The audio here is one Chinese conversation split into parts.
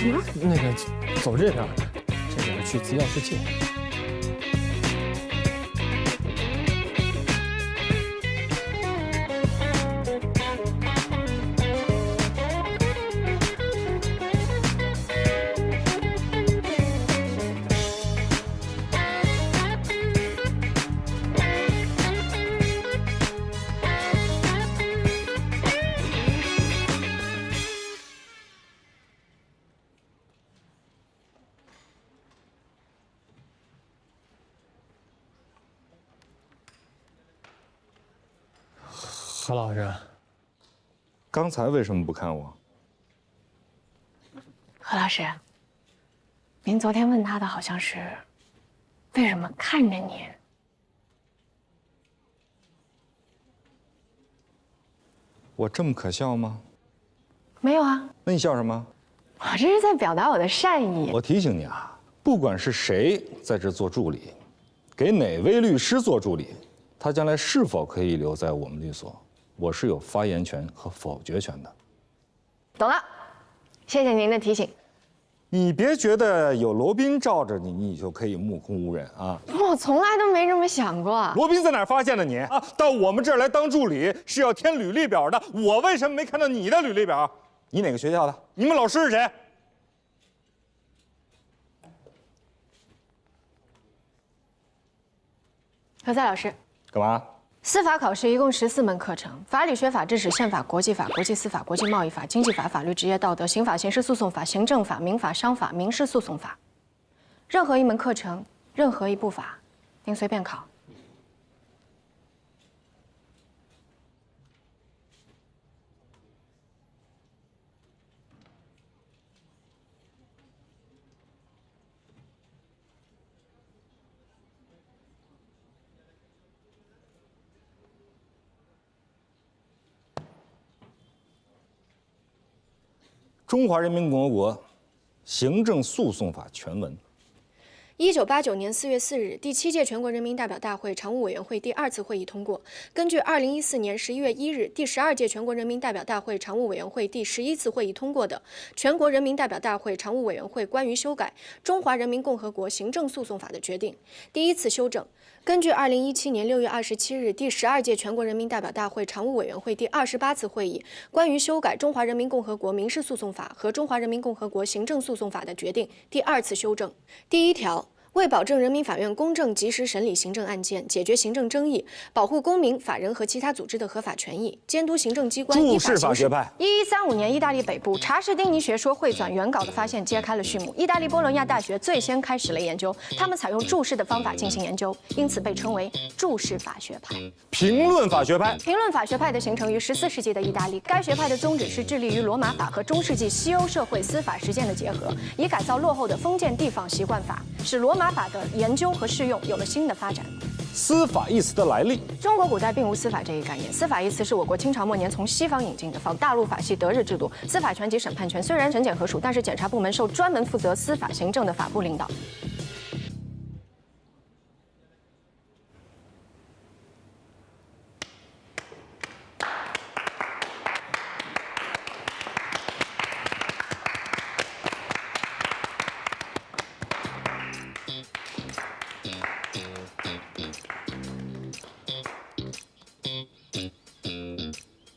那个，走这边，这边去资料世界。何老师，刚才为什么不看我？何老师，您昨天问他的好像是，为什么看着您？我这么可笑吗？没有啊，那你笑什么？我这是在表达我的善意。我提醒你啊，不管是谁在这做助理，给哪位律师做助理，他将来是否可以留在我们律所，我是有发言权和否决权的。懂了，谢谢您的提醒。你别觉得有罗宾罩着你，你就可以目空无人啊！我从来都没这么想过。罗宾在哪儿发现的你啊？到我们这儿来当助理是要填履历表的，我为什么没看到你的履历表？你哪个学校的？你们老师是谁？何塞老师，干嘛？司法考试一共14门课程，法理学、法制史、宪法、国际法、国际司法、国际贸易法、经济法、法律、职业道德、刑法、刑事诉讼法、行政法、民法、商法、民事诉讼法。任何一门课程，任何一部法，您随便考。中华人民共和国行政诉讼法全文。1989年4月4日，第7届全国人民代表大会常务委员会第2次会议通过，根据2014年11月1日第12届全国人民代表大会常务委员会第11次会议通过的《全国人民代表大会常务委员会关于修改中华人民共和国行政诉讼法的决定》第1次修正，根据2017年6月27日第12届全国人民代表大会常务委员会第28次会议关于修改中华人民共和国民事诉讼法和中华人民共和国行政诉讼法的决定第2次修正。第1条。为保证人民法院公正及时审理行政案件，解决行政争议，保护公民、法人和其他组织的合法权益，监督行政机关依法行事。注释法学派。1135年，意大利北部查士丁尼学说汇纂原稿的发现揭开了序幕。意大利波罗亚大学最先开始了研究，他们采用注释的方法进行研究，因此被称为注释法学派。评论法学派。评论法学派的形成于14世纪的意大利，该学派的宗旨是致力于罗马法和中世纪西欧社会司法实践的结合，以改造落后的封建地方习惯法，使罗马法的研究和适用有了新的发展。司法一词的来历。中国古代并无司法这一概念，司法一词是我国清朝末年从西方引进的，仿大陆法系德日制度。司法权及审判权虽然审检合属，但是检察部门受专门负责司法行政的法部领导。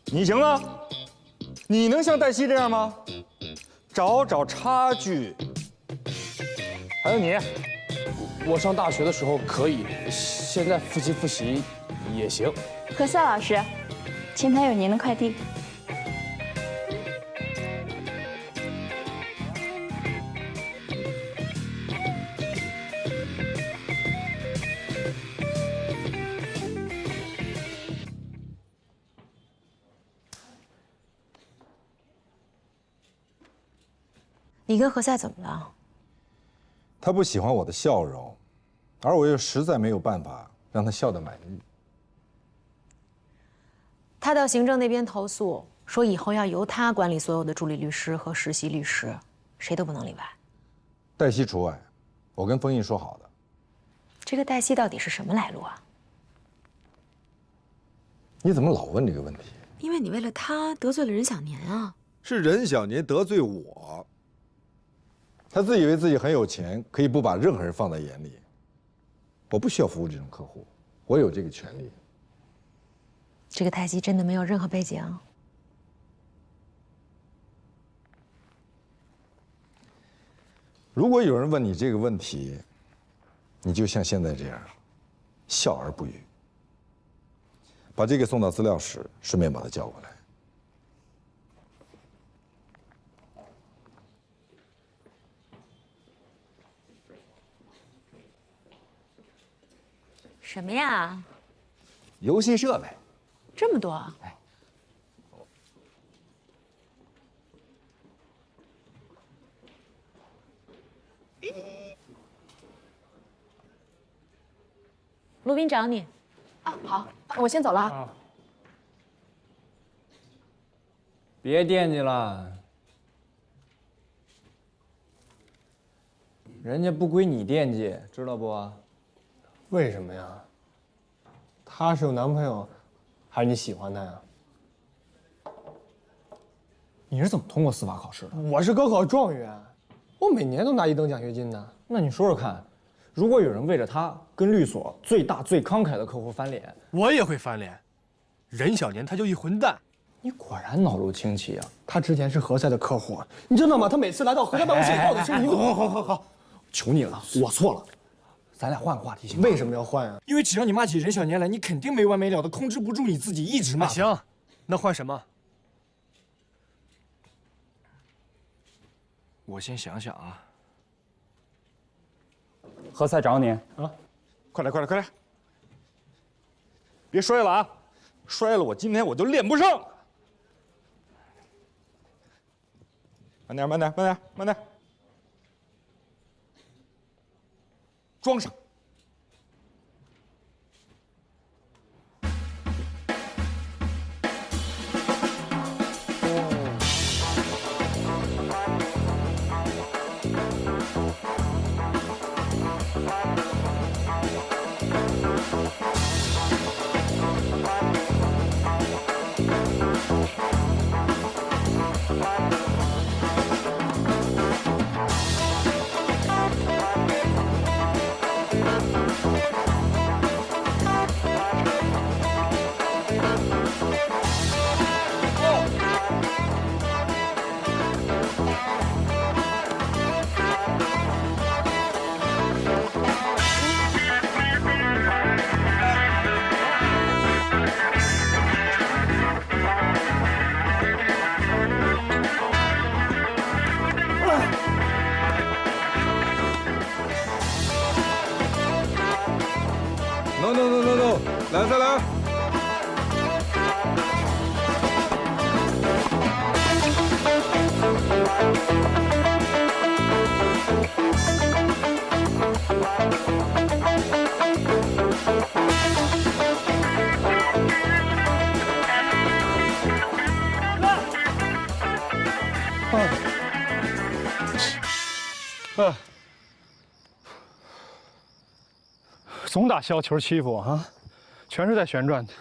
你行了，你能像黛西这样吗？找找差距。还有你，我上大学的时候可以，现在复习也行。何塞老师，前台有您的快递。你跟何塞怎么了？他不喜欢我的笑容，而我又实在没有办法让他笑得满意。他到行政那边投诉，说以后要由他管理所有的助理律师和实习律师，谁都不能例外。黛西除外，我跟封印说好的。这个黛西到底是什么来路啊？你怎么老问这个问题？因为你为了他得罪了任小年啊。是任小年得罪我。他自以为自己很有钱，可以不把任何人放在眼里。我不需要服务这种客户，我有这个权利。这个太极真的没有任何背景。如果有人问你这个问题，你就像现在这样，笑而不语。把这个送到资料室，顺便把他叫过来。什么呀？游戏设备，这么多？陆斌找你。啊，好，我先走了啊。别惦记了，人家不归你惦记，知道不？为什么呀？他是有男朋友，还是你喜欢他呀？你是怎么通过司法考试的？我是高考状元，我每年都拿1等奖学金呢。那你说说看，如果有人为了他跟律所最大最慷慨的客户翻脸，我也会翻脸。任小年他就一混蛋。你果然脑路清奇啊！他之前是何塞的客户，你知道吗？他每次来到何塞办公室要的是你。好，求你了，我错了。咱俩换个话题行吗？为什么要换啊？因为只要你骂起任小年来，你肯定没完没了的，控制不住你自己，一直骂。行，那换什么？我先想想啊。何塞找你啊！快来！别摔了啊！摔了我今天我就练不上了。慢点，装上。No， 来，再来。总打削球欺负我啊，全是在旋转的。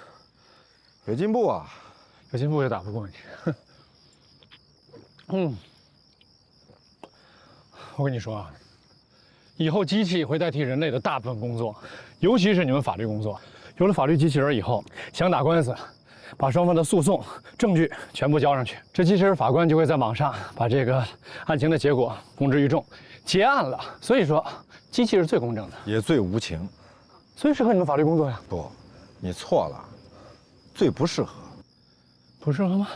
有进步啊，有进步也打不过你。我跟你说啊，以后机器会代替人类的大部分工作，尤其是你们法律工作。有了法律机器人以后，想打官司，把双方的诉讼证据全部交上去，这机器人法官就会在网上把这个案情的结果公之于众，结案了。所以说，机器是最公正的，也最无情。最适合你们法律工作呀。不，你错了，最不适合。不适合吗？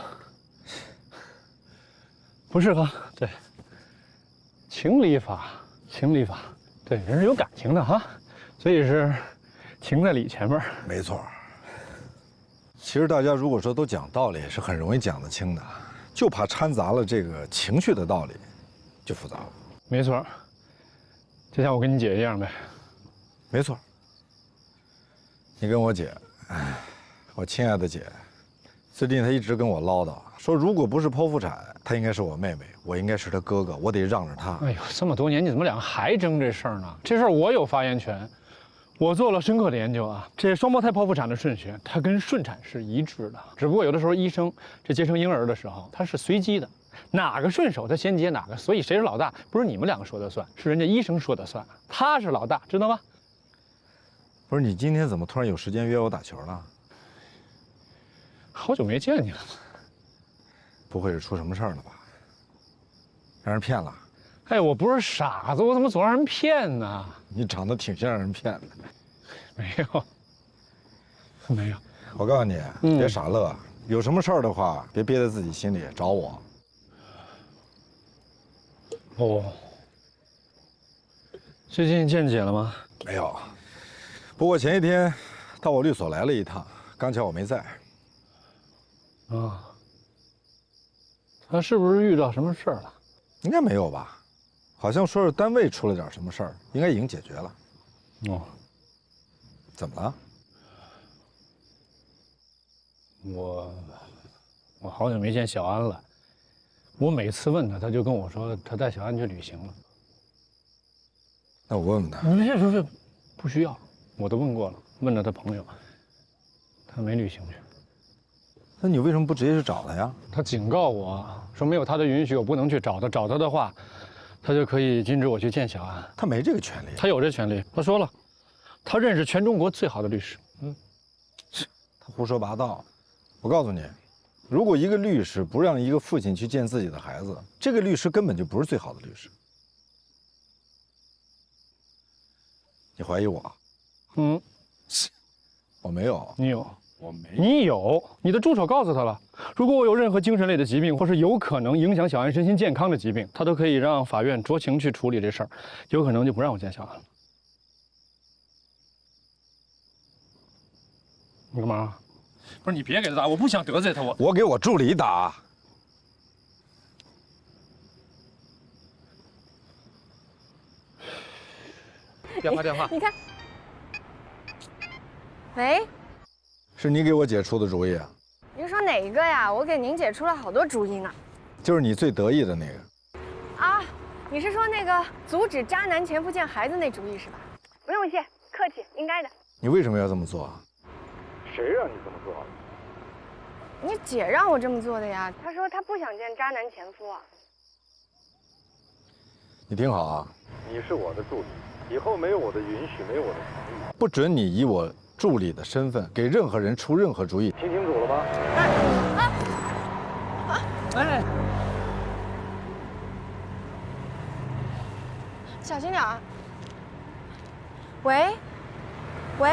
不适合，对。情理法，对，人是有感情的哈，所以是情在理前面。没错。其实大家如果说都讲道理，是很容易讲得清的，就怕掺杂了这个情绪的道理，就复杂了。没错。就像我跟你姐一样呗。没错。你跟我姐，我亲爱的姐，最近她一直跟我唠叨，说如果不是剖腹产，她应该是我妹妹，我应该是她哥哥，我得让着她。哎呦，这么多年，你怎么两个还争这事儿呢？这事儿我有发言权，我做了深刻的研究啊。这双胞胎剖腹产的顺序，它跟顺产是一致的，只不过有的时候医生这接生婴儿的时候，它是随机的，哪个顺手他先接哪个，所以谁是老大不是你们两个说的算，是人家医生说的算，他是老大，知道吗？不是你今天怎么突然有时间约我打球了？好久没见你了。不会是出什么事儿了吧？让人骗了？哎，我不是傻子，我怎么总让人骗呢？你长得挺像让人骗的。没有，没有。我告诉你，别傻乐，有什么事儿的话，别憋在自己心里，找我。哦，最近见姐了吗？没有，不过前一天到我律所来了一趟，刚巧我没在。啊，他是不是遇到什么事儿了？应该没有吧？好像说是单位出了点什么事儿，应该已经解决了。哦，怎么了？我好久没见小安了，我每次问他，他就跟我说他带小安去旅行了。那我问问他。别，不需要，我都问过了，问了他朋友，他没旅行去。那你为什么不直接去找他呀？他警告我说没有他的允许，我不能去找他。找他的话，他就可以禁止我去见小安。他没这个权利。他有这权利。他说了，他认识全中国最好的律师。他胡说八道。我告诉你，如果一个律师不让一个父亲去见自己的孩子，这个律师根本就不是最好的律师。你怀疑我？我没有。你有？我没。你有？你的助手告诉他了，如果我有任何精神类的疾病，或是有可能影响小安身心健康的疾病，他都可以让法院酌情去处理这事儿，有可能就不让我见小安了。你干嘛？不是你别给他打，我不想得罪他。我给我助理打。电话。你看。喂。是你给我姐出的主意啊？您说哪一个呀？我给您姐出了好多主意呢。就是你最得意的那个。啊，你是说那个阻止渣男前夫见孩子那主意是吧？不用谢，客气，应该的。你为什么要这么做？谁让你这么做？你姐让我这么做的呀。她说她不想见渣男前夫啊。你听好啊，你是我的助理，以后没有我的允许，没有我的同意，不准你以我助理的身份给任何人出任何主意，听清楚了吗？哎，小心点儿。喂，喂，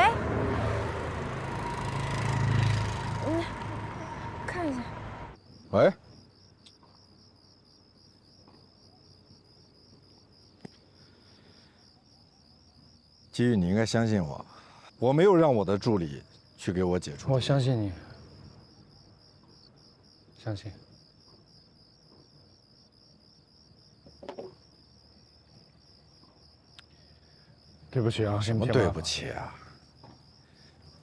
看一下。喂。基宇，你应该相信我，我没有让我的助理去给我姐出。我相信你，相信。对不起啊，什么对不起啊？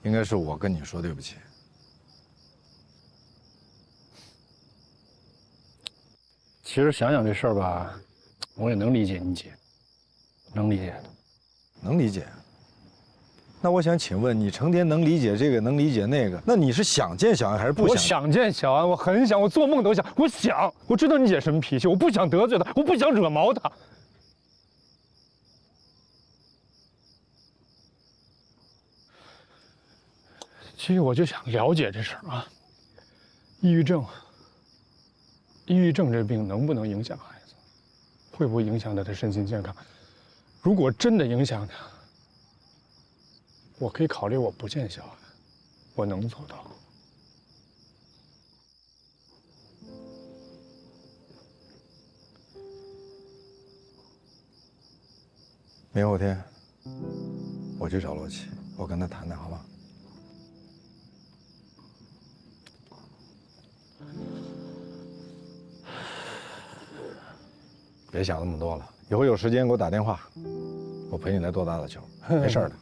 应该是我跟你说对不起。其实想想这事儿吧，我也能理解你姐，能理解的。能理解。那我想请问，你成天能理解这个，能理解那个，那你是想见小安还是不想？我想见小安，我很想，我做梦都想。我想，我知道你姐什么脾气，我不想得罪她，我不想惹毛她。其实我就想了解这事儿啊，抑郁症这病能不能影响孩子？会不会影响他的身心健康？如果真的影响他，我可以考虑我不见小安，我能做到。明后天我去找罗琦，我跟他谈谈，好吗？别想那么多了，以后有时间给我打电话，我陪你来多打打球，没事的。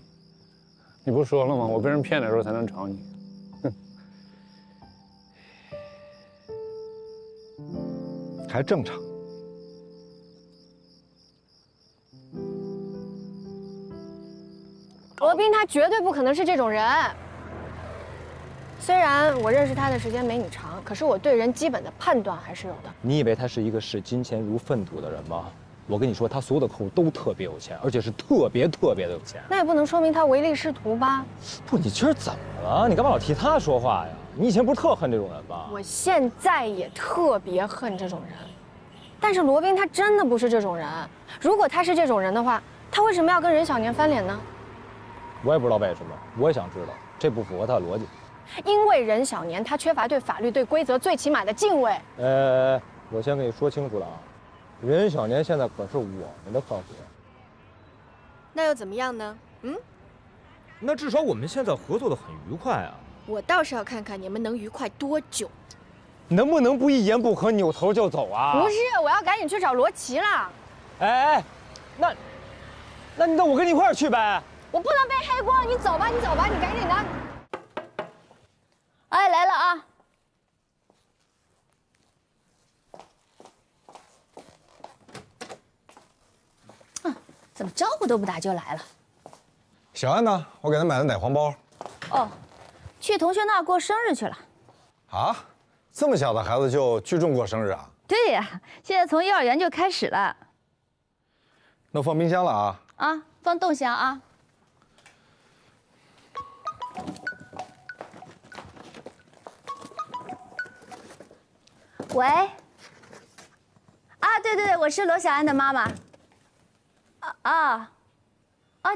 你不说了吗？我被人骗的时候才能找你。还正常。罗宾他绝对不可能是这种人。虽然我认识他的时间没你长，可是我对人基本的判断还是有的。你以为他是一个视金钱如粪土的人吗？我跟你说，他所有的客户都特别有钱，而且是特别的有钱。那也不能说明他唯利是图吧？不，你今儿怎么了？你干嘛老替他说话呀？你以前不是特恨这种人吗？我现在也特别恨这种人，但是罗宾他真的不是这种人。如果他是这种人的话，他为什么要跟任小年翻脸呢？我也不知道为什么，我也想知道，这不符合他的逻辑。因为任小年他缺乏对法律、对规则最起码的敬畏。我先跟你说清楚了啊，任小年现在可是我们的客户。那又怎么样呢？那至少我们现在合作的很愉快啊。我倒是要看看你们能愉快多久。能不能不一言不合扭头就走啊？不是，我要赶紧去找罗琦了。哎，那我跟你一块儿去呗。我不能背黑锅，你走吧，你走吧，你赶紧的。哎，来了啊！怎么招呼都不打就来了？小安呢？我给他买的奶黄包。哦，去同学那儿过生日去了。啊，这么小的孩子就聚众过生日啊？对呀，现在从幼儿园就开始了。那放冰箱了啊？啊，放冻箱啊。喂。啊，对，我是罗小安的妈妈。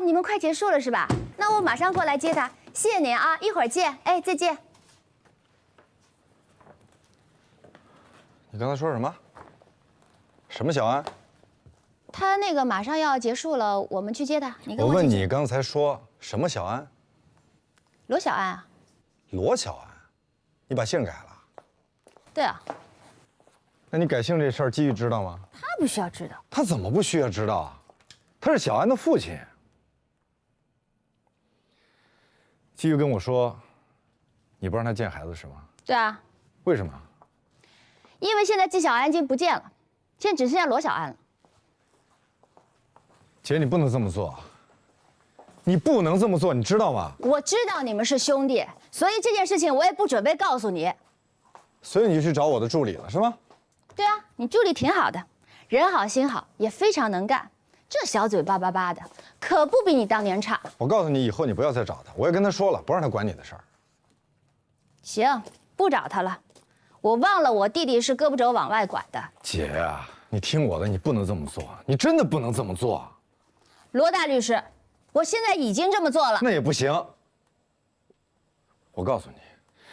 你们快结束了是吧？那我马上过来接她。谢谢您啊，一会儿见。哎，再见。你刚才说什么？什么小安？他那个马上要结束了，我们去接他。你跟我问去你刚才说什么小安？罗小安啊？罗小安，你把姓改了？对啊。那你改姓这事儿，季玉知道吗？他不需要知道。他怎么不需要知道啊？他是小安的父亲。季玉跟我说，你不让他见孩子是吗？对啊。为什么？因为现在季小安已经不见了，现在只剩下罗小安了。姐，你不能这么做，你不能这么做，你知道吗？我知道你们是兄弟，所以这件事情我也不准备告诉你。所以你就去找我的助理了，是吗？对啊，你助理挺好的，人好心好，也非常能干，这小嘴巴巴巴的，可不比你当年差。我告诉你，以后你不要再找他，我也跟他说了，不让他管你的事儿。行，不找他了。我忘了我弟弟是胳膊肘往外拐的。姐呀，你听我的，你不能这么做，你真的不能这么做。罗大律师，我现在已经这么做了。那也不行。我告诉你，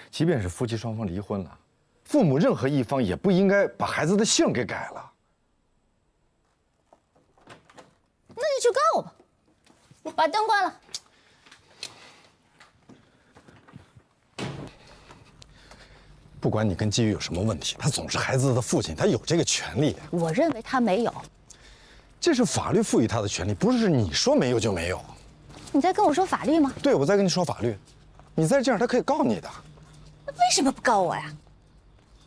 即便是夫妻双方离婚了，父母任何一方也不应该把孩子的姓给改了。那就去告我吧，把灯关了。不管你跟季玉有什么问题，他总是孩子的父亲，他有这个权利。我认为他没有。这是法律赋予他的权利，不是你说没有就没有。你在跟我说法律吗？对，我在跟你说法律。你再这样，他可以告你的。那为什么不告我呀？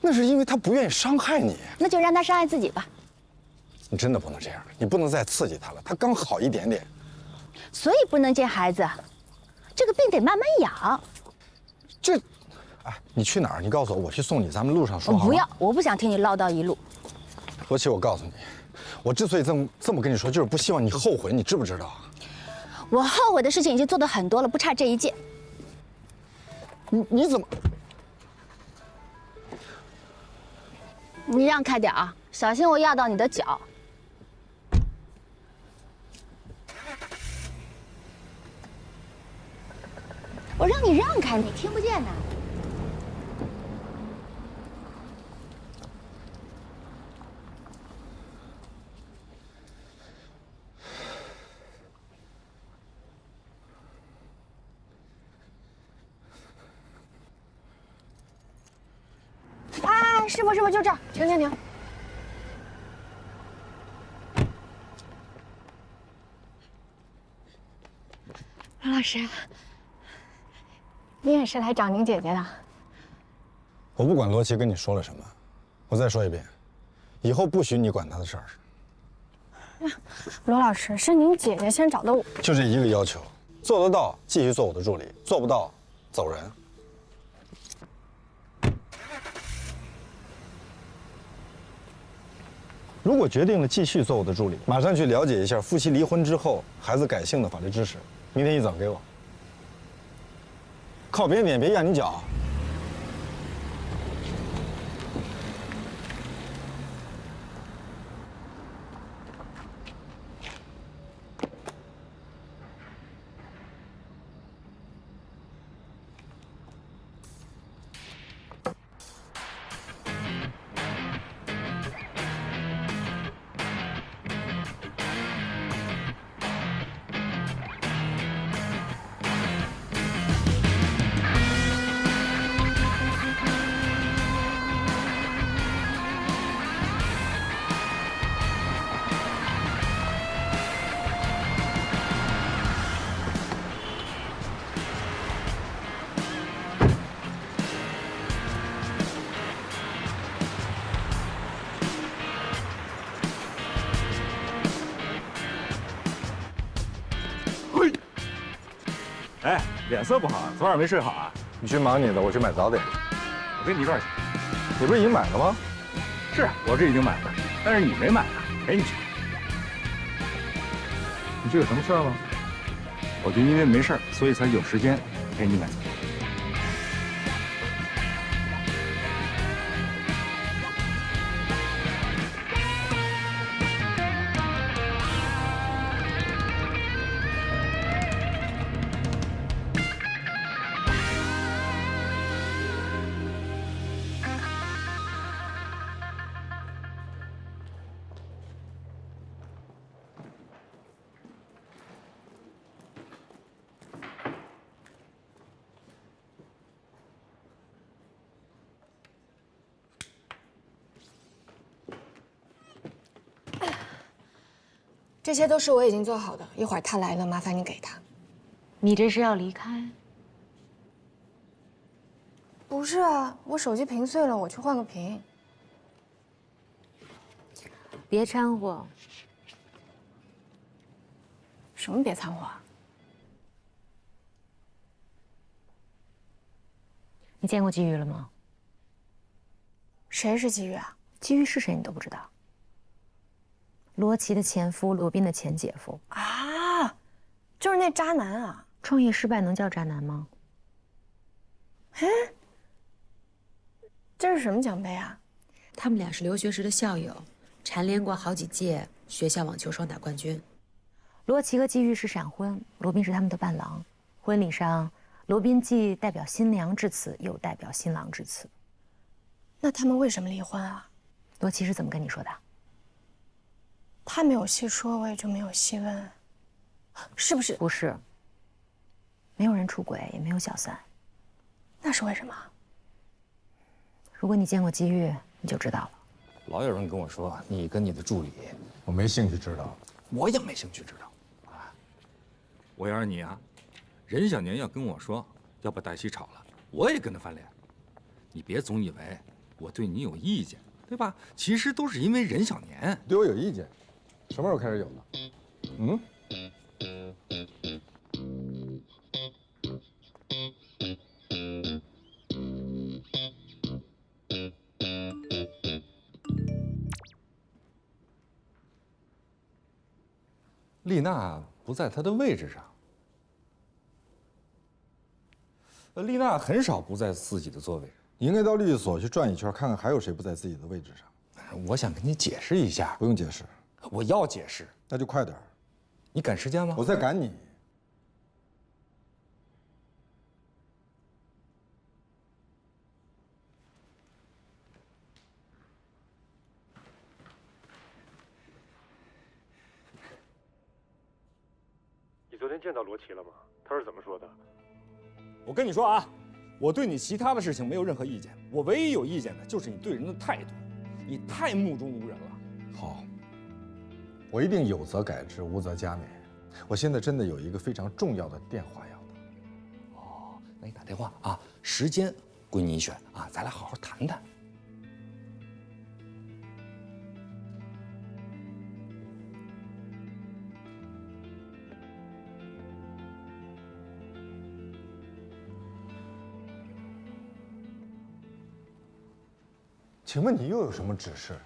那是因为他不愿意伤害你。那就让他伤害自己吧。你真的不能这样，你不能再刺激他了，他刚好一点点。所以不能见孩子，这个病得慢慢养。这，哎，你去哪儿？你告诉我，我去送你，咱们路上说好吗？不要，我不想听你唠叨一路。罗琦，我告诉你，我之所以这么跟你说，就是不希望你后悔，你知不知道？我后悔的事情已经做得很多了，不差这一件。你怎么？你让开点啊，小心我压到你的脚。我让你让开，你听不见呢。哎，师傅，就这儿，停。罗老师，你也是来找您姐姐的。我不管罗琦跟你说了什么，我再说一遍，以后不许你管他的事儿。罗老师，是您姐姐先找的我。就这一个要求，做得到继续做我的助理，做不到走人。如果决定了继续做我的助理，马上去了解一下夫妻离婚之后孩子改姓的法律知识，明天一早给我。靠边点，别压你脚。哎，脸色不好，昨晚没睡好啊？你去忙你的，我去买早点。我跟你一块儿去。你不是已经买了吗？是我这已经买了，但是你没买呢，陪你去。你这有什么事儿吗？我就因为没事儿，所以才有时间陪你买早点。这些都是我已经做好的，一会儿他来了，麻烦你给他。你这是要离开？不是啊，我手机屏碎了，我去换个屏。别掺和。什么别掺和啊？你见过季玉了吗？谁是季玉啊？季玉是谁你都不知道？罗琦的前夫，罗宾的前姐夫啊，就是那渣男啊！创业失败能叫渣男吗？哎，这是什么奖杯啊？他们俩是留学时的校友，蝉联过好几届学校网球双打冠军。罗琦和季玉是闪婚，罗宾是他们的伴郎。婚礼上，罗宾既代表新娘致辞，又代表新郎致辞。那他们为什么离婚啊？罗琦是怎么跟你说的？他没有细说，我也就没有细问。是不是？不是。没有人出轨，也没有小三。那是为什么？如果你见过季玉，你就知道了。老有人跟我说你跟你的助理，我没兴趣知道。我也没兴趣知道。啊，我要是你啊，任小年要跟我说要把黛西炒了，我也跟他翻脸。你别总以为我对你有意见，对吧？其实都是因为任小年对我有意见。什么时候开始有的？嗯？丽娜不在她的位置上。丽娜很少不在自己的座位上。你应该到律师所去转一圈，看看还有谁不在自己的位置上。我想跟你解释一下。不用解释。我要解释。那就快点。你赶时间吗？我在赶你。你昨天见到罗琦了吗？他是怎么说的？我跟你说啊，我对你其他的事情没有任何意见，我唯一有意见的就是你对人的态度，你太目中无人了。好，我一定有则改之，无则加勉。我现在真的有一个非常重要的电话要打。哦，那你打电话啊，时间归你选啊，咱俩好好谈谈。请问你又有什么指示？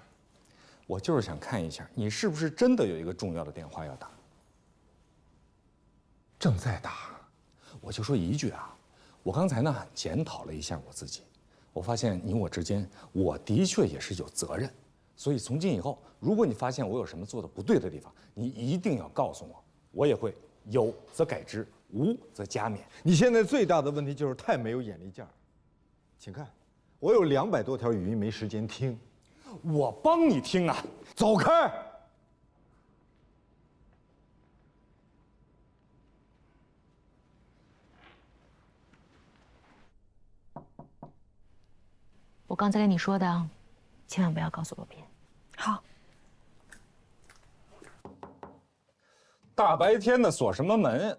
我就是想看一下你是不是真的有一个重要的电话要打。正在打，我就说一句啊，我刚才呢检讨了一下我自己，我发现你我之间，我的确也是有责任，所以从今以后，如果你发现我有什么做的不对的地方，你一定要告诉我，我也会有则改之，无则加勉。你现在最大的问题就是太没有眼力见儿。请看，我有200多条语音没时间听，我帮你听啊，走开！我刚才跟你说的，千万不要告诉罗宾。好。大白天的锁什么门？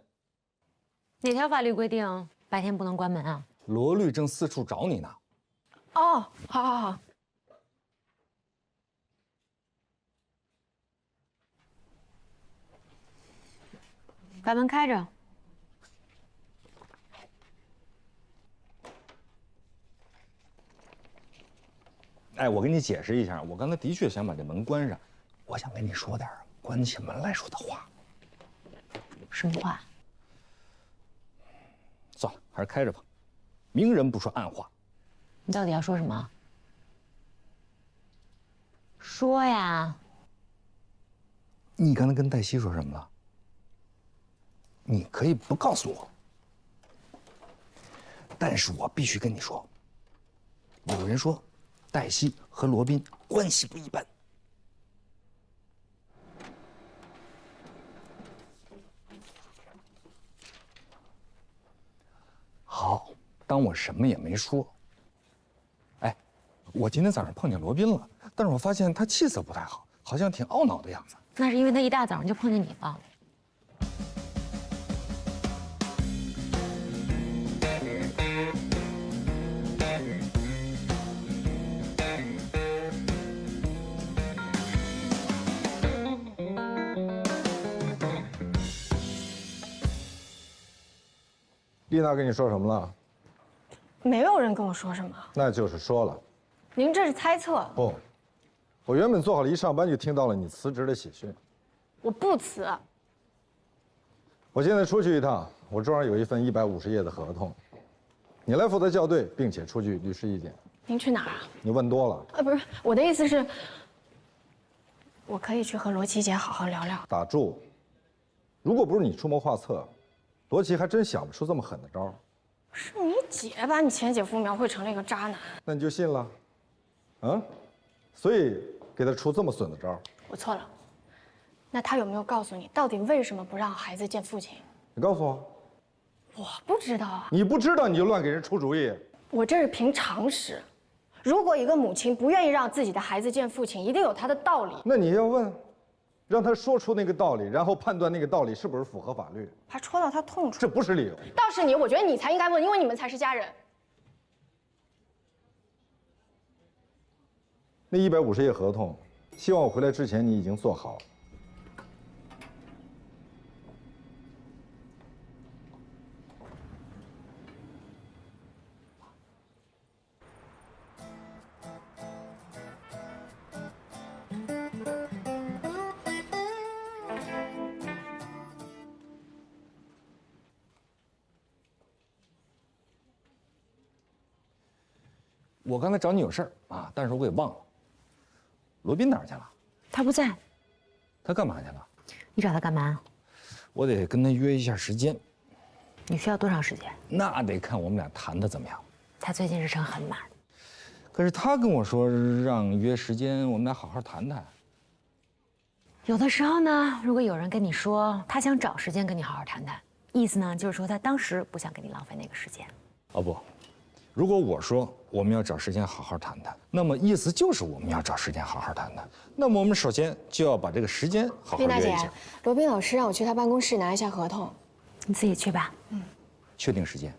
哪条法律规定白天不能关门啊？罗律正四处找你呢。哦，好好好。把门开着。哎，我跟你解释一下，我刚才的确想把这门关上，我想跟你说点关起门来说的话。什么话？算了，还是开着吧。明人不说暗话。你到底要说什么？说呀！你刚才跟黛西说什么了？你可以不告诉我，但是我必须跟你说。有人说，黛西和罗宾关系不一般。好，当我什么也没说。哎，我今天早上碰见罗宾了，但是我发现他气色不太好，好像挺懊恼的样子。那是因为他一大早上就碰见你了。丽娜跟你说什么了？没有人跟我说什么。那就是说了。您这是猜测。不，我原本做好了一上班就听到了你辞职的喜讯。我不辞。我现在出去一趟，我桌上有一份150页的合同，你来负责校对，并且出具律师意见。您去哪儿啊？你问多了。不是，我的意思是，我可以去和罗琦姐好好聊聊。打住！如果不是你出谋划策，罗琦还真想不出这么狠的招。是你姐把你前姐夫描绘成了一个渣男，那你就信了？啊？所以给他出这么损的招？我错了。那他有没有告诉你，到底为什么不让孩子见父亲？你告诉我。我不知道啊。你不知道你就乱给人出主意。我这是凭常识。如果一个母亲不愿意让自己的孩子见父亲，一定有她的道理。那你要问，让他说出那个道理，然后判断那个道理是不是符合法律。怕戳到他痛处。这不是理由。倒是你，我觉得你才应该问，因为你们才是家人。那150页合同，希望我回来之前你已经做好。我刚才找你有事儿啊，但是我给忘了。罗宾哪儿去了？他不在。他干嘛去了？你找他干嘛？我得跟他约一下时间。你需要多长时间？那得看我们俩谈的怎么样。他最近日程很满。可是他跟我说让约时间，我们俩好好谈谈。有的时候呢，如果有人跟你说他想找时间跟你好好谈谈，意思呢就是说他当时不想跟你浪费那个时间。哦不，如果我说我们要找时间好好谈谈，那么意思就是我们要找时间好好谈谈。那么我们首先就要把这个时间好好约一下。罗宾老师让我去他办公室拿一下合同，你自己去吧。确定时间。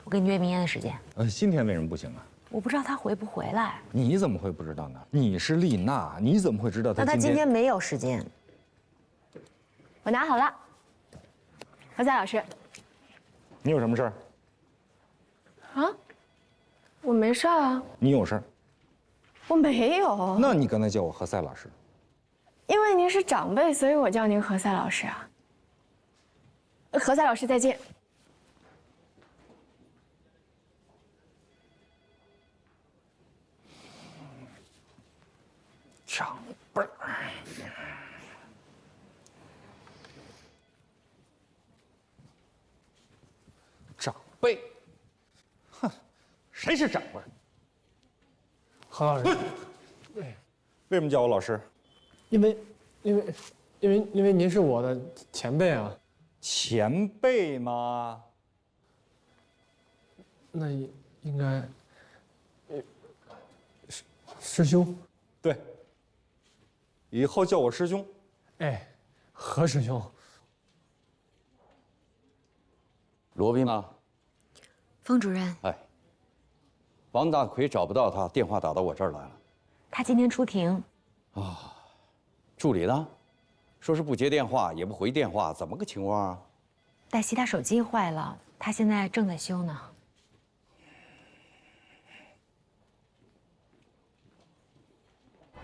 我跟你约明天的时间。今天为什么不行啊？我不知道他回不回来。你怎么会不知道呢？你是丽娜，你怎么会知道他那他今天没有时间。我拿好了。何赛老师，你有什么事儿？啊？我没事啊。你有事儿？我没有。那你刚才叫我何塞老师？因为您是长辈，所以我叫您何塞老师啊。何塞老师，再见。长辈儿，长辈，哼，谁是长辈？何老师，为什么叫我老师？因为您是我的前辈啊。前辈吗？那应该，师兄。对。以后叫我师兄。哎，何师兄。罗宾呢？冯主任，哎，王大奎找不到他，电话打到我这儿来了。他今天出庭。啊，助理呢？说是不接电话，也不回电话，怎么个情况啊？黛西她手机坏了，她现在正在修呢。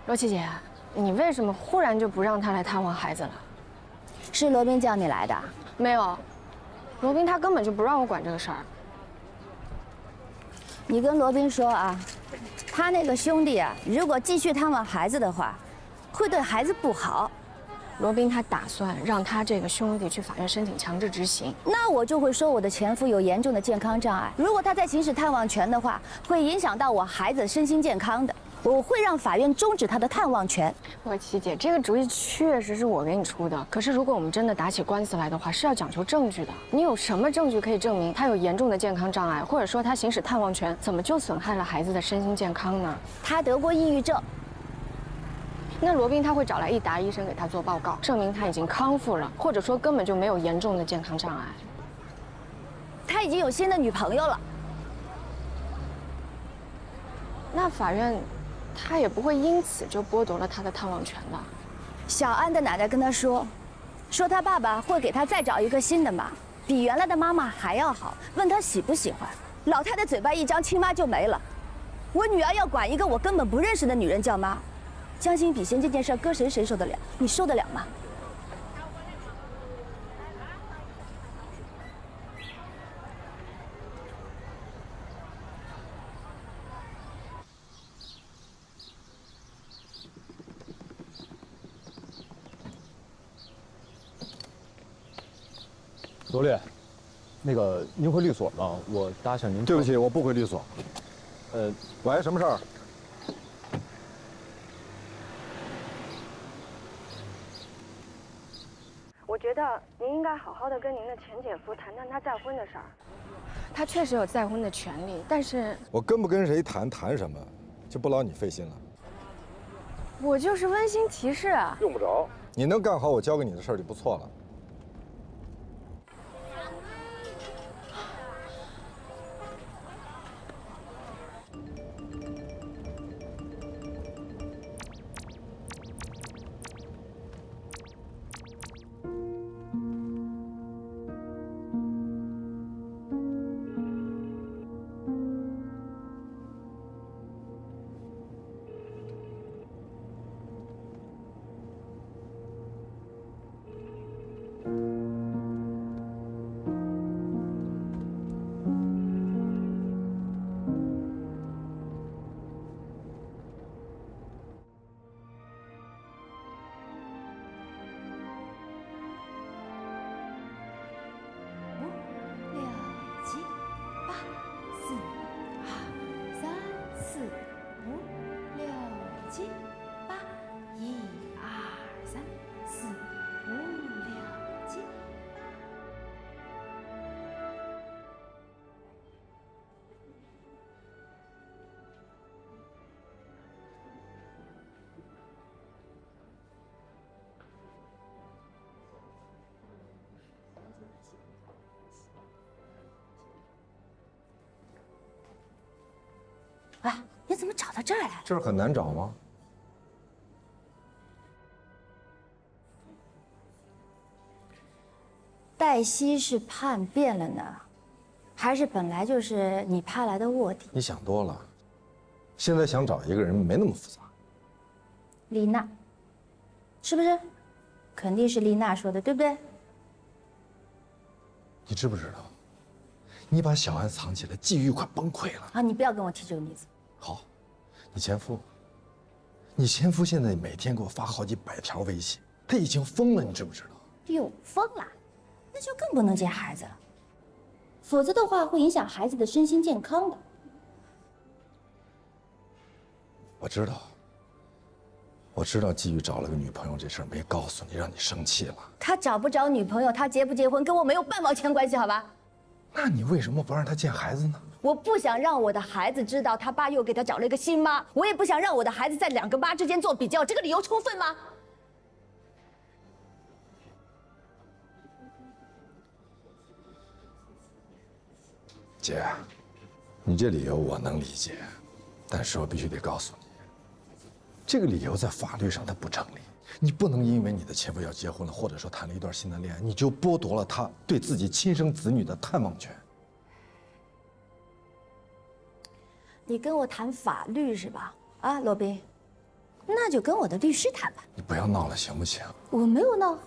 罗琦姐，你为什么忽然就不让他来探望孩子了？是罗宾叫你来的？没有，罗宾他根本就不让我管这个事儿。你跟罗宾说啊，他那个兄弟啊，如果继续探望孩子的话，会对孩子不好。罗宾他打算让他这个兄弟去法院申请强制执行。那我就会说我的前夫有严重的健康障碍，如果他在行使探望权的话，会影响到我孩子身心健康的。我会让法院终止他的探望权。罗琦姐，这个主意确实是我给你出的。可是如果我们真的打起官司来的话，是要讲求证据的。你有什么证据可以证明他有严重的健康障碍，或者说他行使探望权怎么就损害了孩子的身心健康呢？他得过抑郁症。那罗宾他会找来一达医生给他做报告，证明他已经康复了，或者说根本就没有严重的健康障碍。他已经有新的女朋友了。那法院他也不会因此就剥夺了他的探望权的。小安的奶奶跟他说，他爸爸会给他再找一个新的妈，比原来的妈妈还要好，问他喜不喜欢。老太太嘴巴一张，亲妈就没了。我女儿要管一个我根本不认识的女人叫妈，将心比心这件事搁谁受得了？你受得了吗？罗律，那个您会律所吗？我搭上您。对不起，我不回律所。喂，什么事儿？我觉得您应该好好的跟您的前姐夫谈谈他再婚的事儿。他确实有再婚的权利，但是我跟不跟谁谈什么，就不劳你费心了。我就是温馨提示啊。用不着，你能干好我交给你的事儿就不错了。喂，你怎么找到这儿来了？这儿很难找吗？黛西是叛变了呢，还是本来就是你派来的卧底？你想多了。现在想找一个人没那么复杂。丽娜，是不是？肯定是丽娜说的，对不对？你知不知道，你把小安藏起来，季玉快崩溃了。啊，你不要跟我提这个例子。好，你前夫，你前夫现在每天给我发好几百条微信，他已经疯了，你知不知道？哟，疯了，那就更不能见孩子了，否则的话会影响孩子的身心健康的。我知道季玉找了个女朋友这事儿没告诉你，让你生气了。他找不着女朋友，他结不结婚跟我没有半毛钱关系，好吧？那你为什么不让他见孩子呢？我不想让我的孩子知道他爸又给他找了一个新妈，我也不想让我的孩子在2个妈之间做比较，这个理由充分吗？姐，你这理由我能理解，但是我必须得告诉你，这个理由在法律上它不成立。你不能因为你的前夫要结婚了，或者说谈了一段新的恋爱，你就剥夺了他对自己亲生子女的探望权。你跟我谈法律是吧？啊，罗宾，那就跟我的律师谈吧。你不要闹了，行不行？我没有闹，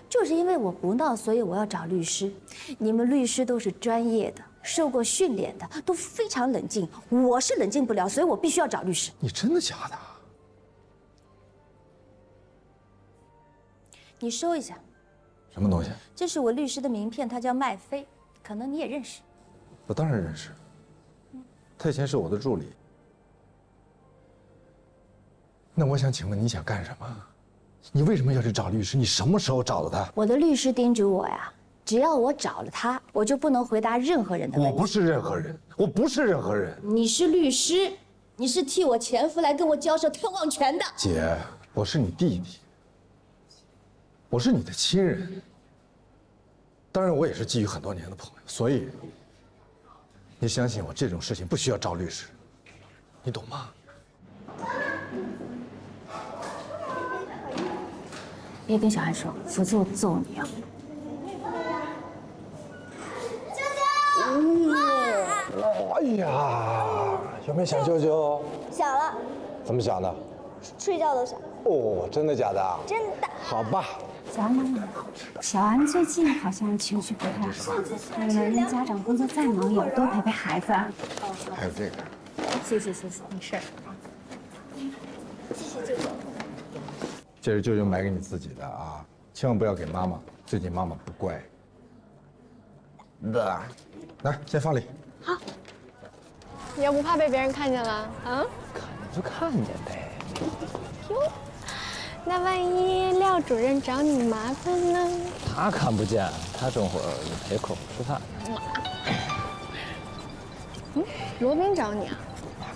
就是因为我不闹，所以我要找律师。你们律师都是专业的，受过训练的，都非常冷静。我是冷静不了，所以我必须要找律师。你真的假的？你收一下。什么东西？这是我律师的名片，他叫麦飞，可能你也认识。我当然认识，他以前是我的助理。那我想请问你想干什么？你为什么要去找律师？你什么时候找的他？我的律师叮嘱我呀，只要我找了他，我就不能回答任何人的问题。我不是任何人，我不是任何人。你是律师，你是替我前夫来跟我交涉探望权的。姐，我是你弟弟，我是你的亲人。当然，我也是基于很多年的朋友，所以你相信我，这种事情不需要找律师，你懂吗？别跟小孩说，否则我揍你啊！哎呀，有没有想舅舅？想了，怎么想的？睡觉都想。哦，真的假的？真的。好吧。小安妈妈，小安最近好像情绪不太好，人家长工作再忙，也要多陪陪孩子。还有这个。谢谢，没事。谢谢舅舅。这是舅舅买给你自己的啊，千万不要给妈妈，最近妈妈不乖。来，先放里。好。你又不怕被别人看见了啊？看就看见呗。哟，那万一廖主任找你麻烦呢？他看不见，他正会儿陪客户吃饭。罗宾找你啊？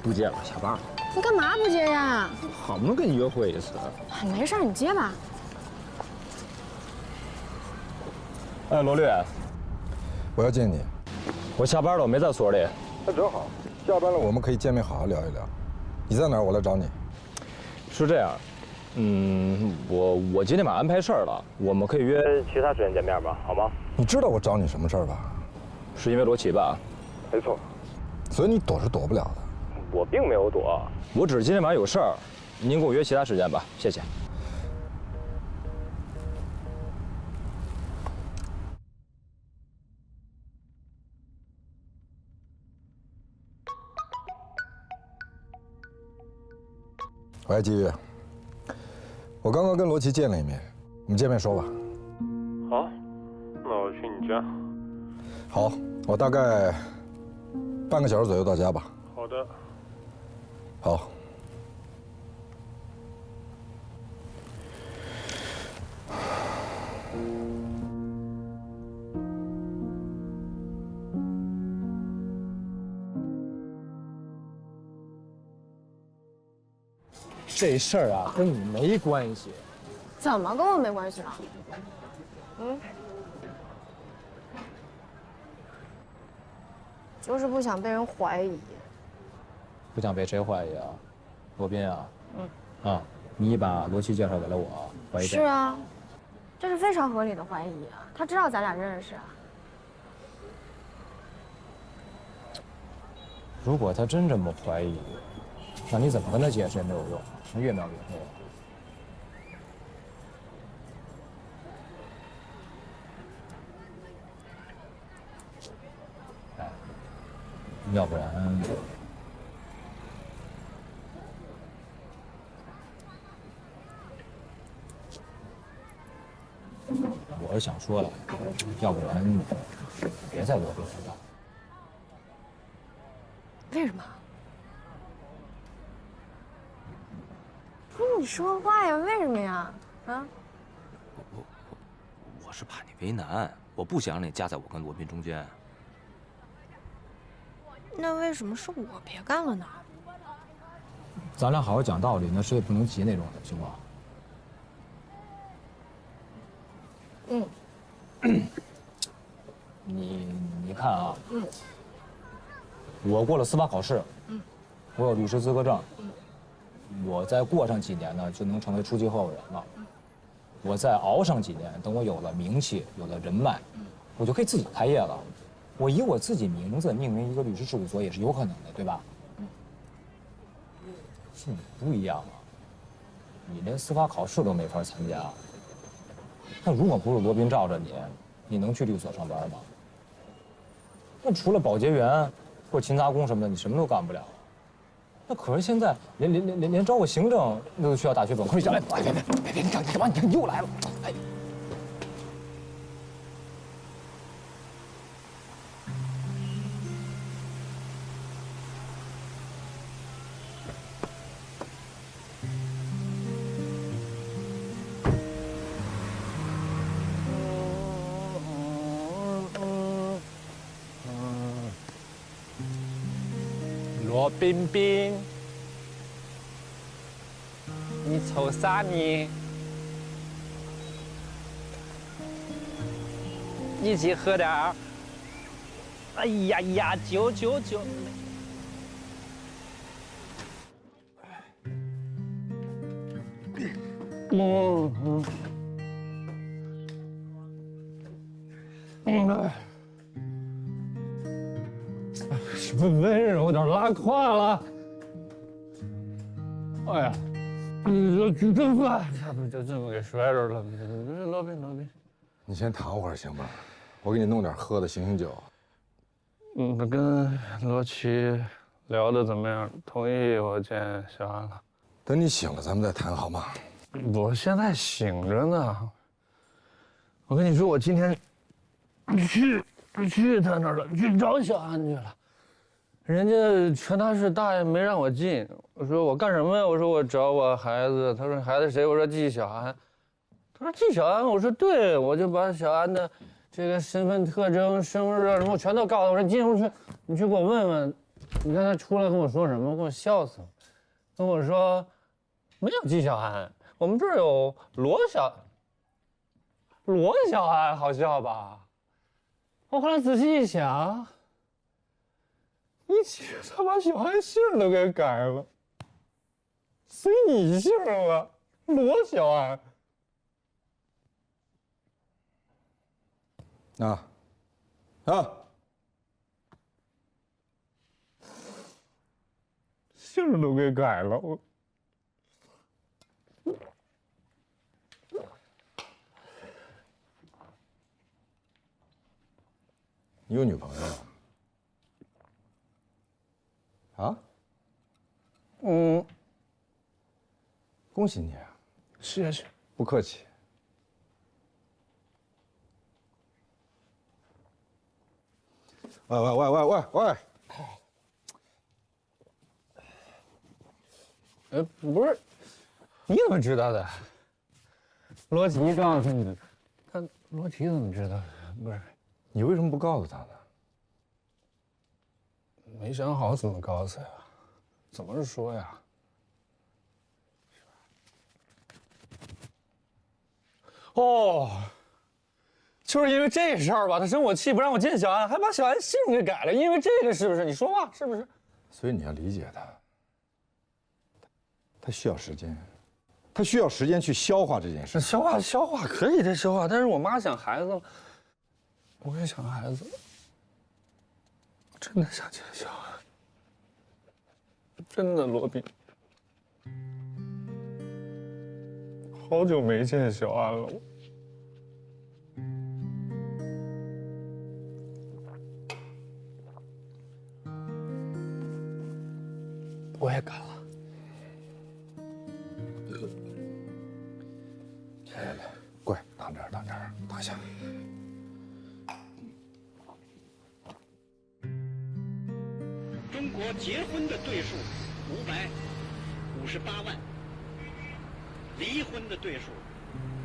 不接了，下班了。你干嘛不接呀？好不容易跟你约会一次。没事，你接吧。哎，罗律，我要见你。我下班了，我没在所里。那正好，下班了我们可以见面好好聊一聊。你在哪儿？我来找你。是这样，我今天晚上安排事儿了，我们可以约其他时间见面吧，好吗？你知道我找你什么事儿吧？是因为罗琦吧？没错。所以你躲是躲不了的。我并没有躲，我只是今天晚上有事儿，您给我约其他时间吧，谢谢。喂，季玉，我刚刚跟罗琦见了一面，我们见面说吧。好，那我去你家。好，我大概半个小时左右到家吧。好的。好。这事儿啊，跟你没关系。怎么跟我没关系了？就是不想被人怀疑。不想被谁怀疑啊？罗宾啊？啊，你把罗琦介绍给了我，怀疑是啊，这是非常合理的怀疑啊。他知道咱俩认识啊。如果他真这么怀疑，那你怎么跟他解释也没有用，他越描越黑。哎，要不然，我是想说呀，要不然别在罗宾了吧。为什么？不是你说话呀？为什么呀？啊？我是怕你为难，我不想让你夹在我跟罗宾中间。那为什么是我别干了呢？咱俩好好讲道理，那谁也不能急那种的，行吗？你看啊，我过了司法考试，我有律师资格证，我再过上几年呢，就能成为初级合伙人了。我再熬上几年，等我有了名气，有了人脉，我就可以自己开业了。我以我自己名字命名一个律师事务所也是有可能的，对吧？是你不一样啊，你连司法考试都没法参加。那如果不是罗宾罩着你，你能去律所上班吗？那除了保洁员或者勤杂工什么的，你什么都干不了。那可是现在连招个行政那都需要大学本科。哎，别，你干嘛？你看又来了，哎。罗冰冰，你瞅啥你？一起喝点儿。哎呀，酒。什么温柔，有点拉胯了。哎呀，这真快，就这么给摔着了。罗宾，你先躺会儿行吧？我给你弄点喝的醒醒酒。那跟罗琦聊的怎么样？同意我见小安了。等你醒了，咱们再谈好吗？我现在醒着呢。我跟你说，我今天去他那儿了，去找小安去了。人家全大市大爷没让我进。我说我干什么呀？我说我找我孩子。他说孩子谁？我说纪晓安。他说纪晓安。我说对，我就把小安的这个身份特征、生日什么全都告诉他。我说你进屋去，你去给我问问。你看他出来跟我说什么？给我笑死了。跟我说没有纪晓安，我们这儿有罗小安，好笑吧？我后来仔细一想。他把小安姓都给改了，随你姓了，罗小安。姓都给改了，我。你有女朋友了？啊？恭喜你啊！谢谢。不客气。喂！不是，你怎么知道的？罗琦告诉你的。他罗琦怎么知道的？不是，你为什么不告诉他呢？没想好怎么告诉呀？怎么说呀？哦，就是因为这事儿吧，他生我气，不让我见小安，还把小安姓给改了。因为这个是不是？你说话是不是？所以你要理解他，他需要时间，他需要时间去消化这件事。消化可以消化，但是我妈想孩子了，我也想孩子了，真的想见小安。真的，罗宾，好久没见小安了。我也赶了。来，乖，躺这儿，躺这儿，躺下。中国结婚的对数558万，离婚的对数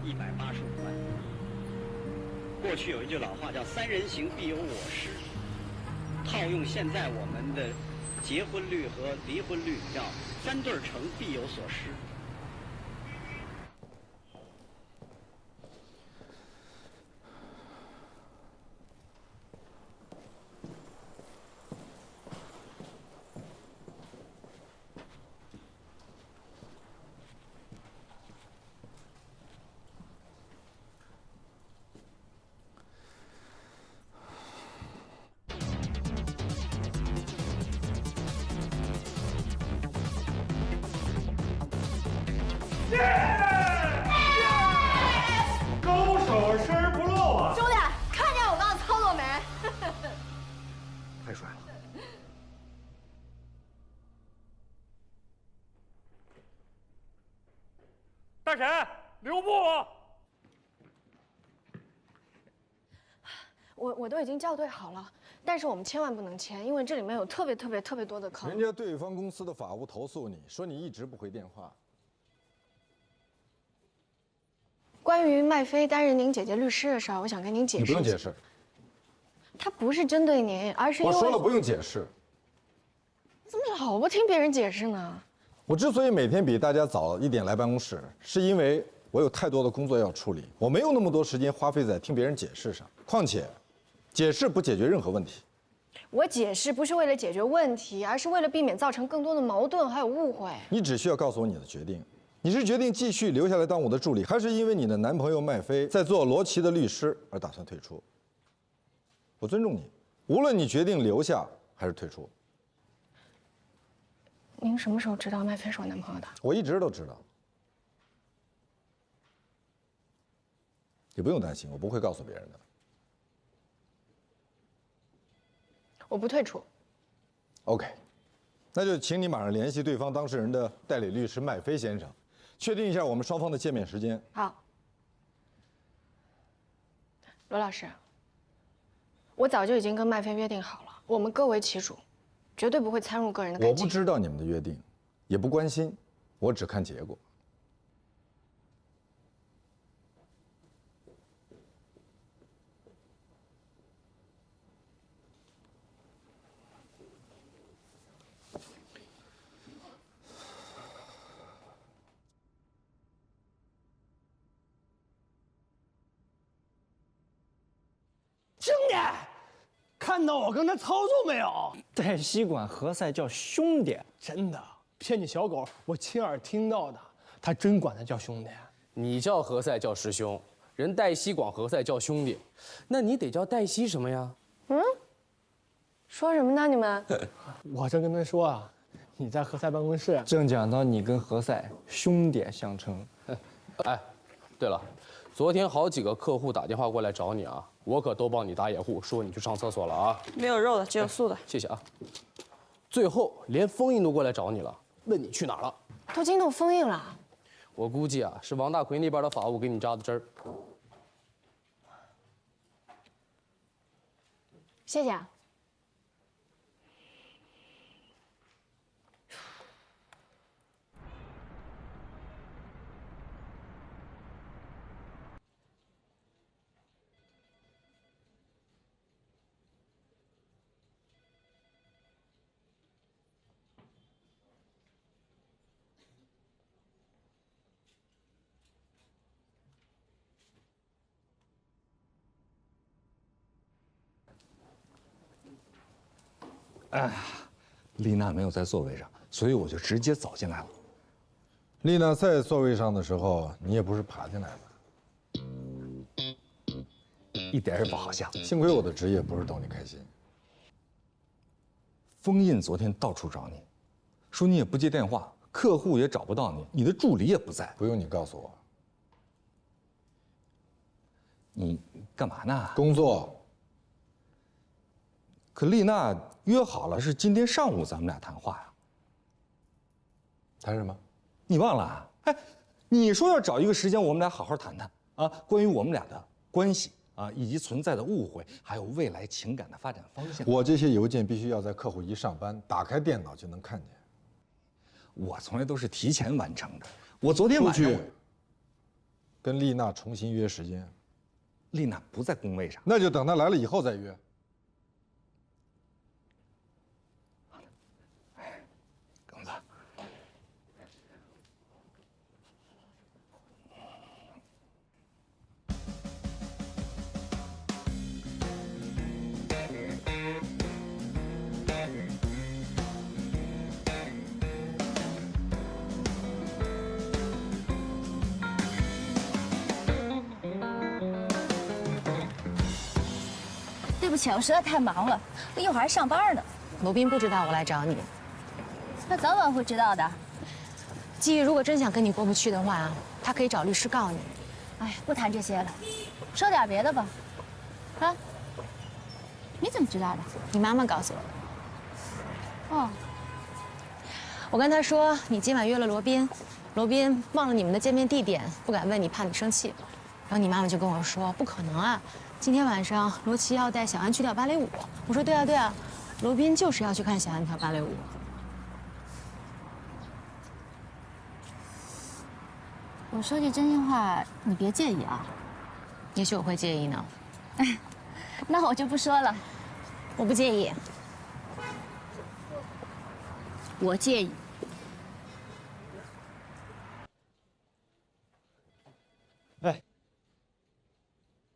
185万。过去有一句老话叫“三人行必有我师”，套用现在我们的结婚率和离婚率叫“三对成必有所失”。高手生而不露啊！兄弟，看见我刚刚操作没？太帅了！大婶，留步！我都已经校对好了，但是我们千万不能签，因为这里面有特别多的坑。人家对方公司的法务投诉你说你一直不回电话。关于麦飞担任您姐姐律师的事儿，我想跟您解释。你不用解释。他不是针对您，而是因为我说了不用解释。你怎么老不听别人解释呢？我之所以每天比大家早一点来办公室，是因为我有太多的工作要处理，我没有那么多时间花费在听别人解释上。况且，解释不解决任何问题。我解释不是为了解决问题，而是为了避免造成更多的矛盾还有误会。你只需要告诉我你的决定。你是决定继续留下来当我的助理，还是因为你的男朋友麦飞在做罗琦的律师而打算退出？我尊重你，无论你决定留下还是退出。您什么时候知道麦飞是我男朋友的？我一直都知道。你不用担心，我不会告诉别人的。我不退出。OK， 那就请你马上联系对方当事人的代理律师麦飞先生，确定一下我们双方的见面时间。好，罗老师，我早就已经跟麦飞约定好了，我们各为其主，绝对不会参入个人的感情。我不知道你们的约定，也不关心，我只看结果。兄弟，看到我跟他操作没有？带吸管何塞叫兄弟，真的骗你小狗，我亲耳听到的，他真管他叫兄弟。你叫何塞叫师兄，人黛西管何塞叫兄弟，那你得叫黛西什么呀？嗯，说什么呢你们？我正跟他说啊，你在何塞办公室正讲到你跟何塞兄弟相称。哎，对了，昨天好几个客户打电话过来找你啊，我可都帮你打掩护，说你去上厕所了啊。没有肉的，只有素的。谢谢啊。最后连封印都过来找你了，问你去哪儿了。都惊动封印了。我估计啊，是王大奎那边的法务给你扎的针儿。谢谢啊。哎，丽娜没有在座位上，所以我就直接走进来了。丽娜在座位上的时候，你也不是爬进来的，一点也不好笑。幸亏我的职业不是逗你开心。封印昨天到处找你，说你也不接电话，客户也找不到你，你的助理也不在。不用你告诉我，你干嘛呢？工作。可丽娜约好了是今天上午咱们俩谈话呀。谈什么？你忘了？哎，你说要找一个时间，我们俩好好谈谈啊，关于我们俩的关系啊，以及存在的误会，还有未来情感的发展方向。我这些邮件必须要在客户一上班，打开电脑就能看见。我从来都是提前完成的。我昨天晚上跟丽娜重新约时间。丽娜不在工位上，那就等她来了以后再约。耿子，对不起，我实在太忙了，我一会儿还上班呢。罗宾不知道我来找你，他早晚会知道的。季玉如果真想跟你过不去的话，他可以找律师告你。哎，不谈这些了，说点别的吧。啊？你怎么知道的？你妈妈告诉我。哦。我跟她说你今晚约了罗宾，罗宾忘了你们的见面地点，不敢问你，怕你生气。然后你妈妈就跟我说不可能啊，今天晚上罗琦要带小安去跳芭蕾舞。我说对啊对啊，罗宾就是要去看小安跳芭蕾舞。我说句真心话，你别介意啊。也许我会介意呢。那我就不说了。我不介意。我介意。哎，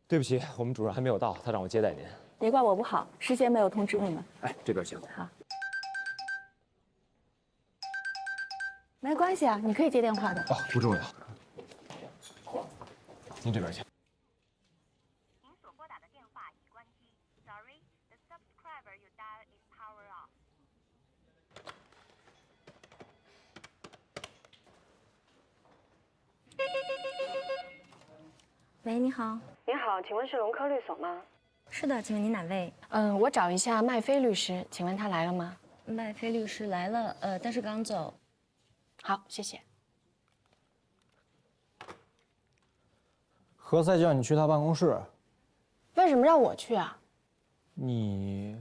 对不起，我们主任还没有到，他让我接待您。别怪我不好，事先没有通知你们。哎，这边请。好。没关系啊，你可以接电话的。哦，不重要。您这边请。您所拨打的电话已关机。Sorry, the subscriber you dial is power off. 喂，你好。您好，请问是龙科律所吗？是的，请问您哪位？我找一下麦飞律师，请问他来了吗？麦飞律师来了，但是刚走。好，谢谢。何塞叫你去他办公室。为什么让我去啊？你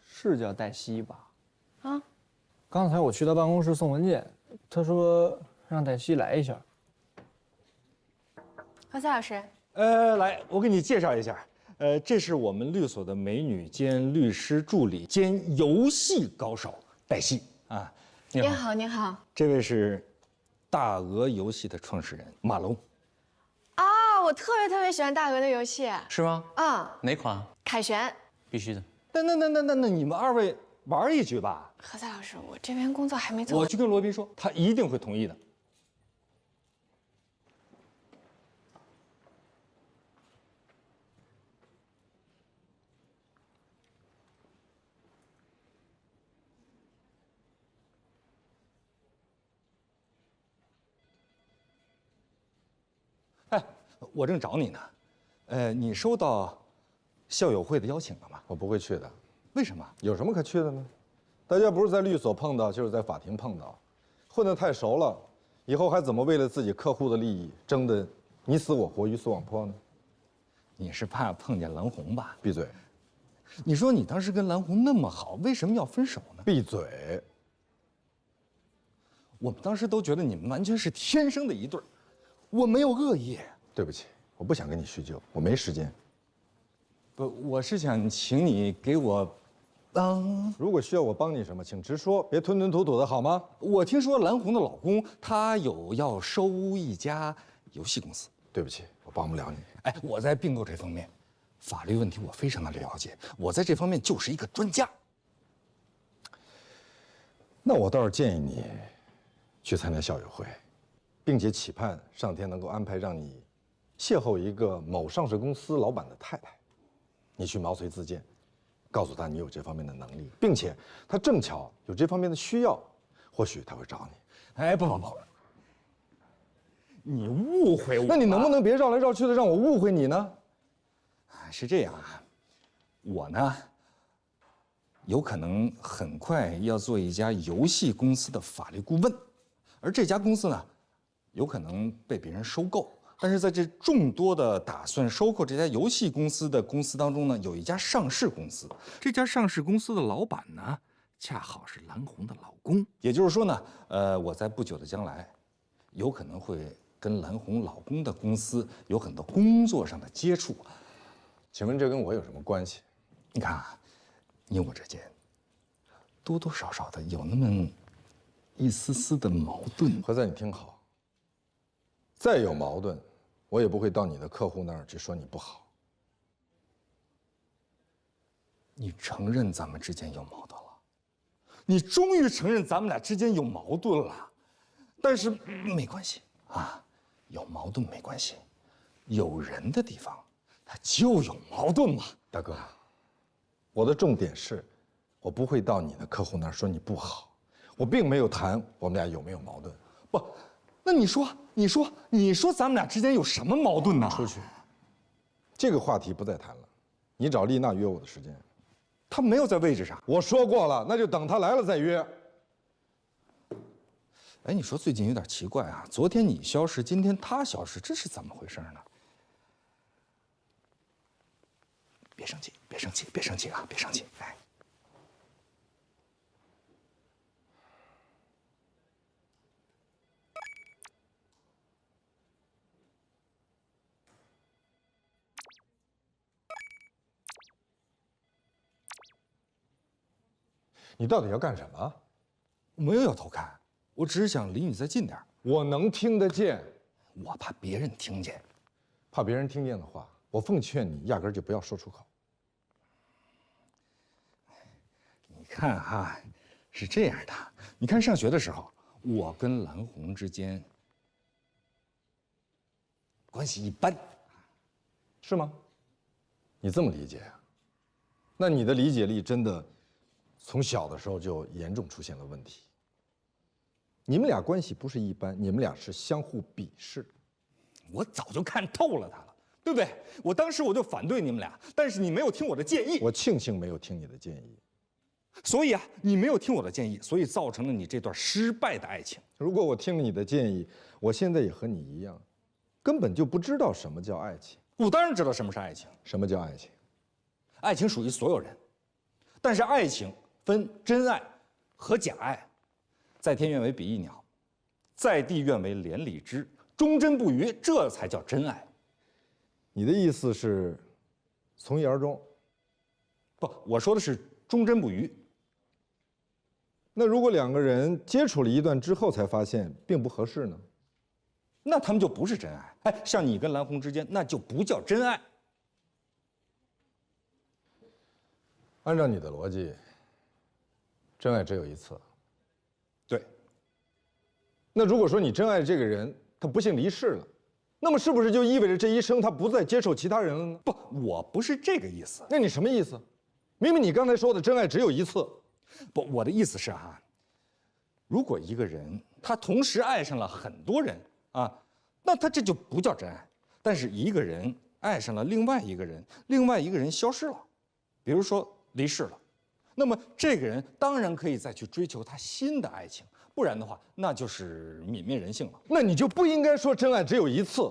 是叫黛西吧？啊？刚才我去他办公室送文件，他说让黛西来一下。何塞老师。来，我给你介绍一下，这是我们律所的美女兼律师助理兼游戏高手黛西啊。您好，您好。这位是大鹅游戏的创始人马龙。啊，我特别喜欢大鹅的游戏。是吗？嗯。哪款？凯旋。必须的。那你们二位玩一局吧。何塞老师，我这边工作还没做。我去跟罗宾说，他一定会同意的。哎，我正找你呢，你收到校友会的邀请了吗？我不会去的。为什么？有什么可去的呢？大家不是在律所碰到，就是在法庭碰到，混得太熟了，以后还怎么为了自己客户的利益争得你死我活、鱼死网破呢？你是怕碰见蓝红吧？闭嘴！你说你当时跟蓝红那么好，为什么要分手呢？闭嘴！我们当时都觉得你们完全是天生的一对儿。我没有恶意，对不起，我不想跟你叙旧，我没时间。不，我是想请你给我帮。如果需要我帮你什么，请直说，别吞吞吐吐的好吗？我听说蓝红的老公他有要收一家游戏公司。对不起，我帮不了你。哎，我在并购这方面，法律问题我非常的了解，我在这方面就是一个专家。那我倒是建议你去参加校友会。并且期盼上天能够安排让你邂逅一个某上市公司老板的太太，你去毛遂自荐，告诉他你有这方面的能力，并且他正巧有这方面的需要，或许他会找你。哎，不，你误会我。那你能不能别绕来绕去的让我误会你呢？是这样啊，我呢，有可能很快要做一家游戏公司的法律顾问，而这家公司呢，有可能被别人收购。但是在这众多的打算收购这家游戏公司的公司当中呢，有一家上市公司，这家上市公司的老板呢，恰好是蓝红的老公。也就是说呢，我在不久的将来，有可能会跟蓝红老公的公司有很多工作上的接触。请问这跟我有什么关系？你看啊，你我之间多多少少的有那么一丝丝的矛盾。何在，你听好，再有矛盾，我也不会到你的客户那儿去说你不好。你承认咱们之间有矛盾了，你终于承认咱们俩之间有矛盾了，但是没关系啊，有矛盾没关系，有人的地方它就有矛盾嘛。大哥，我的重点是，我不会到你的客户那儿说你不好，我并没有谈我们俩有没有矛盾。不，那你说咱们俩之间有什么矛盾呢？出去，这个话题不再谈了。你找丽娜约我的时间，她没有在位置上。我说过了，那就等她来了再约。哎，你说最近有点奇怪啊，昨天你消失，今天她消失，这是怎么回事呢？别生气，别生气，别生气啊，别生气！哎，你到底要干什么？我没有要偷看，我只是想离你再近点。我能听得见，我怕别人听见。怕别人听见的话，我奉劝你压根儿就不要说出口。你看哈，是这样的，你看上学的时候，我跟蓝红之间关系一般，是吗？你这么理解啊？那你的理解力真的从小的时候就严重出现了问题。你们俩关系不是一般，你们俩是相互鄙视。我早就看透了他了，对不对？我当时我就反对你们俩，但是你没有听我的建议。我庆幸没有听你的建议。所以啊，你没有听我的建议，所以造成了你这段失败的爱情。如果我听了你的建议，我现在也和你一样，根本就不知道什么叫爱情。我当然知道什么是爱情。什么叫爱情？爱情属于所有人，但是爱情分真爱和假爱。在天愿为比翼鸟，在地愿为连理枝，忠贞不渝，这才叫真爱。你的意思是从一而终？不，我说的是忠贞不渝。那如果两个人接触了一段之后才发现并不合适呢？那他们就不是真爱。哎，像你跟蓝红之间，那就不叫真爱。按照你的逻辑，真爱只有一次。对。那如果说你真爱这个人，他不幸离世了，那么是不是就意味着这一生他不再接受其他人了呢？不，我不是这个意思。那你什么意思？明明你刚才说的真爱只有一次。不，我的意思是哈，如果一个人他同时爱上了很多人啊，那他这就不叫真爱。但是一个人爱上了另外一个人，另外一个人消失了，比如说离世了，那么这个人当然可以再去追求他新的爱情，不然的话，那就是泯灭人性了。那你就不应该说真爱只有一次，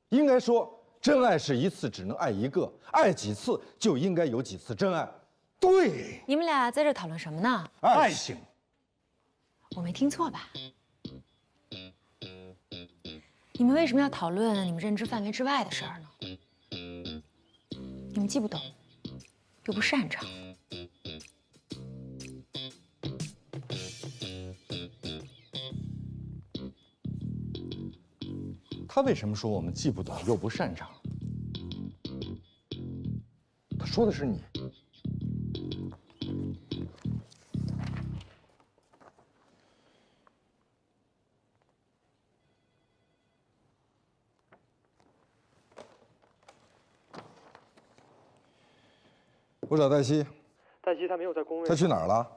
应该说真爱是一次只能爱一个，爱几次就应该有几次真爱。对，你们俩在这讨论什么呢？爱情。我没听错吧？你们为什么要讨论你们认知范围之外的事儿呢？你们既不懂，又不擅长。他为什么说我们既不懂又不擅长？他说的是你。我找黛西。黛西她没有在工位。她去哪儿了？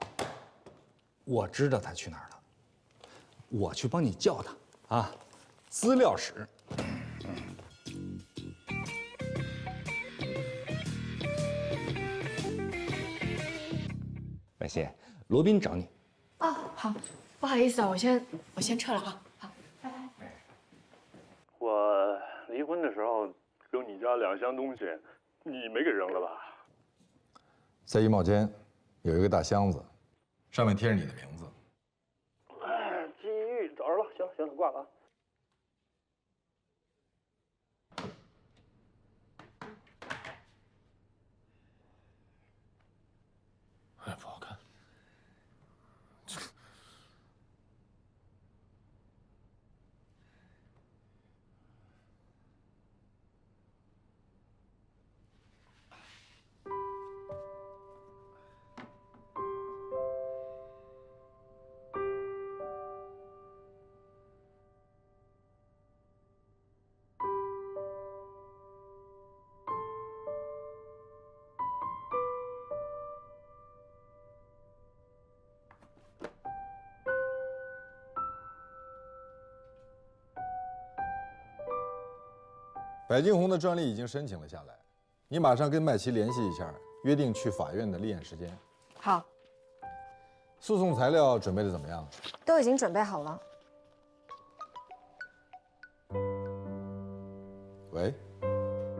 我知道她去哪儿了，我去帮你叫她啊。资料室。白昕，罗宾找你。哦，好，不好意思啊，我先撤了啊。好，拜拜。我离婚的时候扔你家2箱东西，你没给扔了吧？在衣帽间有一个大箱子，上面贴着你的名字。哎，机遇找着了，行了，挂了啊。哎，不好看。白金红的专利已经申请了下来，你马上跟麦琪联系一下，约定去法院的立案时间。好，诉讼材料准备的怎么样？都已经准备好了。喂。